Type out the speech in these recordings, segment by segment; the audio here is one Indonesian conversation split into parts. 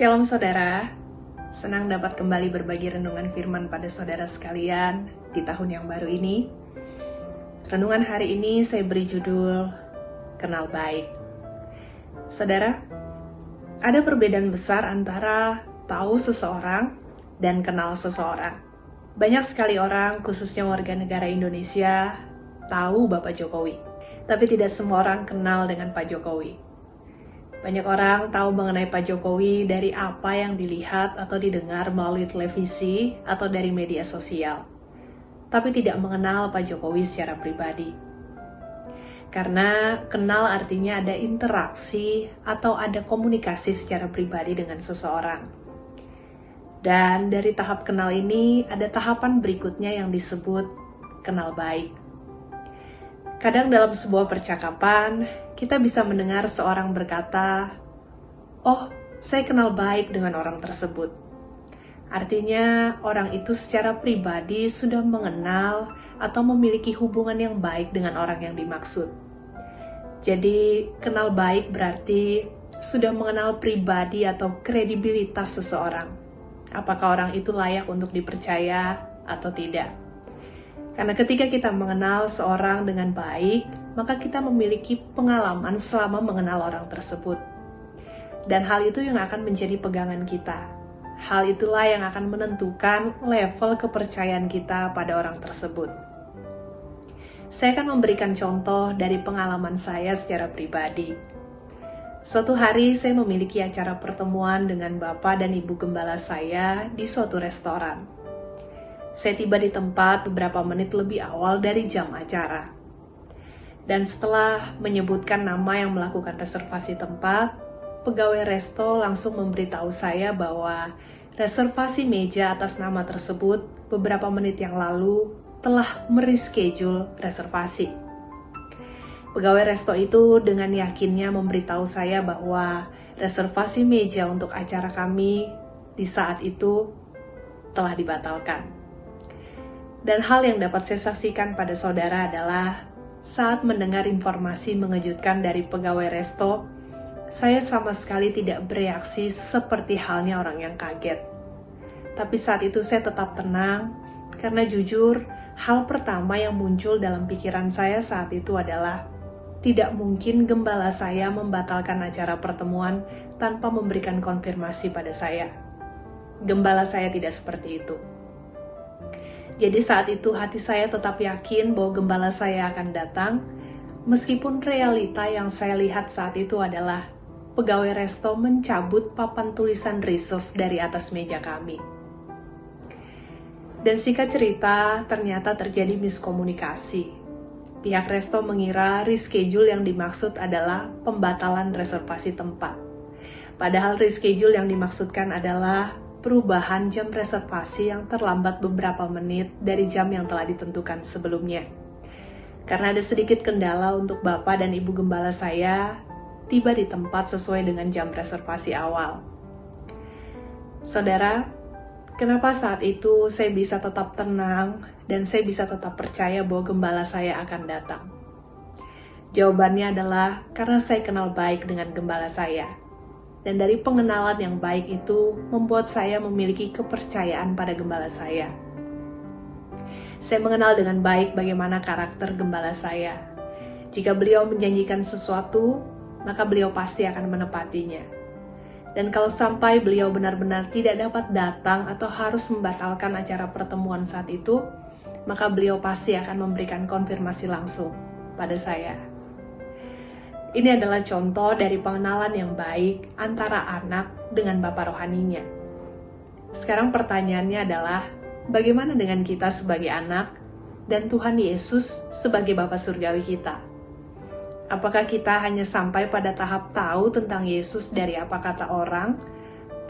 Shalom saudara, senang dapat kembali berbagi renungan firman pada saudara sekalian di tahun yang baru ini. Renungan hari ini saya beri judul Kenal Baik. Saudara, ada perbedaan besar antara tahu seseorang dan kenal seseorang. Banyak sekali orang, khususnya warga negara Indonesia, tahu Bapak Jokowi, tapi tidak semua orang kenal dengan Pak Jokowi. Banyak orang tahu mengenai Pak Jokowi dari apa yang dilihat atau didengar melalui televisi atau dari media sosial, tapi tidak mengenal Pak Jokowi secara pribadi. Karena kenal artinya ada interaksi atau ada komunikasi secara pribadi dengan seseorang. Dan dari tahap kenal ini ada tahapan berikutnya yang disebut kenal baik. Kadang dalam sebuah percakapan, kita bisa mendengar seorang berkata, "Oh, saya kenal baik dengan orang tersebut." Artinya, orang itu secara pribadi sudah mengenal atau memiliki hubungan yang baik dengan orang yang dimaksud. Jadi, kenal baik berarti sudah mengenal pribadi atau kredibilitas seseorang. Apakah orang itu layak untuk dipercaya atau tidak? Karena ketika kita mengenal seorang dengan baik, maka kita memiliki pengalaman selama mengenal orang tersebut. Dan hal itu yang akan menjadi pegangan kita. Hal itulah yang akan menentukan level kepercayaan kita pada orang tersebut. Saya akan memberikan contoh dari pengalaman saya secara pribadi. Suatu hari saya memiliki acara pertemuan dengan Bapak dan Ibu Gembala saya di suatu restoran. Saya tiba di tempat beberapa menit lebih awal dari jam acara. Dan setelah menyebutkan nama yang melakukan reservasi tempat, pegawai resto langsung memberitahu saya bahwa reservasi meja atas nama tersebut beberapa menit yang lalu telah mereschedule reservasi. Pegawai resto itu dengan yakinnya memberitahu saya bahwa reservasi meja untuk acara kami di saat itu telah dibatalkan. Dan hal yang dapat saya saksikan pada saudara adalah saat mendengar informasi mengejutkan dari pegawai resto, saya sama sekali tidak bereaksi seperti halnya orang yang kaget. Tapi saat itu saya tetap tenang, karena jujur, hal pertama yang muncul dalam pikiran saya saat itu adalah tidak mungkin gembala saya membatalkan acara pertemuan tanpa memberikan konfirmasi pada saya. Gembala saya tidak seperti itu. Jadi saat itu hati saya tetap yakin bahwa gembala saya akan datang, meskipun realita yang saya lihat saat itu adalah pegawai resto mencabut papan tulisan reserve dari atas meja kami. Dan singkat cerita, ternyata terjadi miskomunikasi. Pihak resto mengira reschedule yang dimaksud adalah pembatalan reservasi tempat. Padahal reschedule yang dimaksudkan adalah perubahan jam reservasi yang terlambat beberapa menit dari jam yang telah ditentukan sebelumnya. Karena ada sedikit kendala untuk Bapak dan Ibu Gembala saya tiba di tempat sesuai dengan jam reservasi awal. Saudara, kenapa saat itu saya bisa tetap tenang dan saya bisa tetap percaya bahwa gembala saya akan datang? Jawabannya adalah karena saya kenal baik dengan gembala saya. Dan dari pengenalan yang baik itu membuat saya memiliki kepercayaan pada gembala saya. Saya mengenal dengan baik bagaimana karakter gembala saya. Jika beliau menjanjikan sesuatu, maka beliau pasti akan menepatinya. Dan kalau sampai beliau benar-benar tidak dapat datang atau harus membatalkan acara pertemuan saat itu, maka beliau pasti akan memberikan konfirmasi langsung pada saya. Ini adalah contoh dari pengenalan yang baik antara anak dengan Bapa rohaninya. Sekarang pertanyaannya adalah, bagaimana dengan kita sebagai anak dan Tuhan Yesus sebagai Bapa surgawi kita? Apakah kita hanya sampai pada tahap tahu tentang Yesus dari apa kata orang,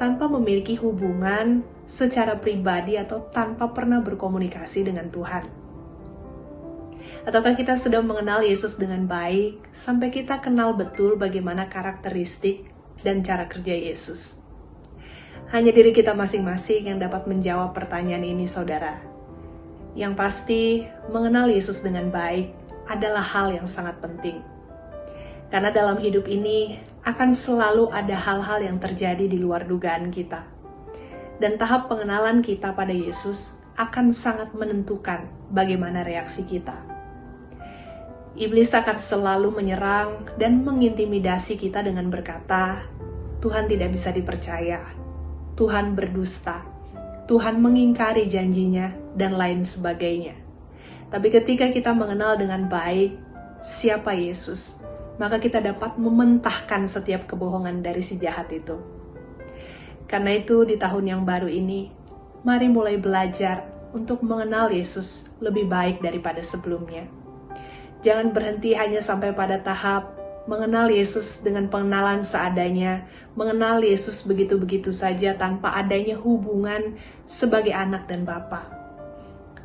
tanpa memiliki hubungan secara pribadi atau tanpa pernah berkomunikasi dengan Tuhan? Ataukah kita sudah mengenal Yesus dengan baik, sampai kita kenal betul bagaimana karakteristik dan cara kerja Yesus? Hanya diri kita masing-masing yang dapat menjawab pertanyaan ini, saudara. Yang pasti, mengenal Yesus dengan baik adalah hal yang sangat penting. Karena dalam hidup ini akan selalu ada hal-hal yang terjadi di luar dugaan kita. Dan tahap pengenalan kita pada Yesus akan sangat menentukan bagaimana reaksi kita. Iblis akan selalu menyerang dan mengintimidasi kita dengan berkata, Tuhan tidak bisa dipercaya, Tuhan berdusta, Tuhan mengingkari janjinya, dan lain sebagainya. Tapi ketika kita mengenal dengan baik siapa Yesus, maka kita dapat mementahkan setiap kebohongan dari si jahat itu. Karena itu di tahun yang baru ini, mari mulai belajar untuk mengenal Yesus lebih baik daripada sebelumnya. Jangan berhenti hanya sampai pada tahap mengenal Yesus dengan pengenalan seadanya, mengenal Yesus begitu-begitu saja tanpa adanya hubungan sebagai anak dan bapa.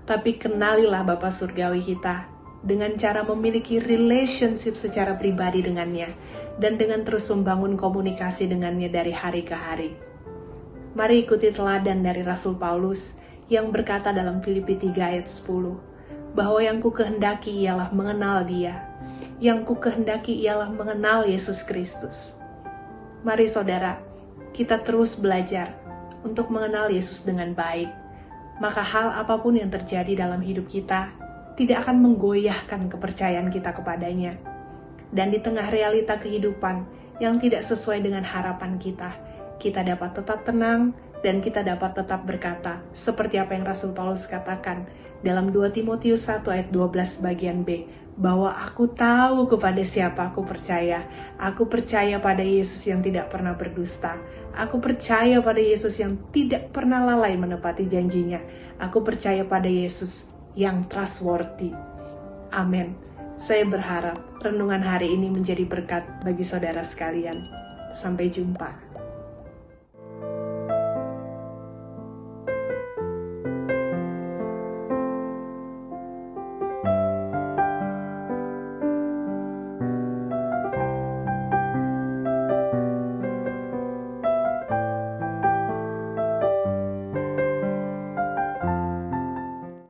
Tapi kenalilah Bapa Surgawi kita dengan cara memiliki relationship secara pribadi dengannya dan dengan terus membangun komunikasi dengannya dari hari ke hari. Mari ikuti teladan dari Rasul Paulus yang berkata dalam Filipi 3 ayat 10, bahwa yang ku kehendaki ialah mengenal Dia, yang ku kehendaki ialah mengenal Yesus Kristus. Mari saudara, kita terus belajar untuk mengenal Yesus dengan baik, maka hal apapun yang terjadi dalam hidup kita tidak akan menggoyahkan kepercayaan kita kepadanya. Dan di tengah realita kehidupan yang tidak sesuai dengan harapan kita dapat tetap tenang dan kita dapat tetap berkata, seperti apa yang Rasul Paulus katakan dalam 2 Timotius 1 ayat 12 bagian B, bahwa aku tahu kepada siapa aku percaya. Aku percaya pada Yesus yang tidak pernah berdusta. Aku percaya pada Yesus yang tidak pernah lalai menepati janjinya. Aku percaya pada Yesus yang trustworthy. Amin. Saya berharap renungan hari ini menjadi berkat bagi saudara sekalian. Sampai jumpa.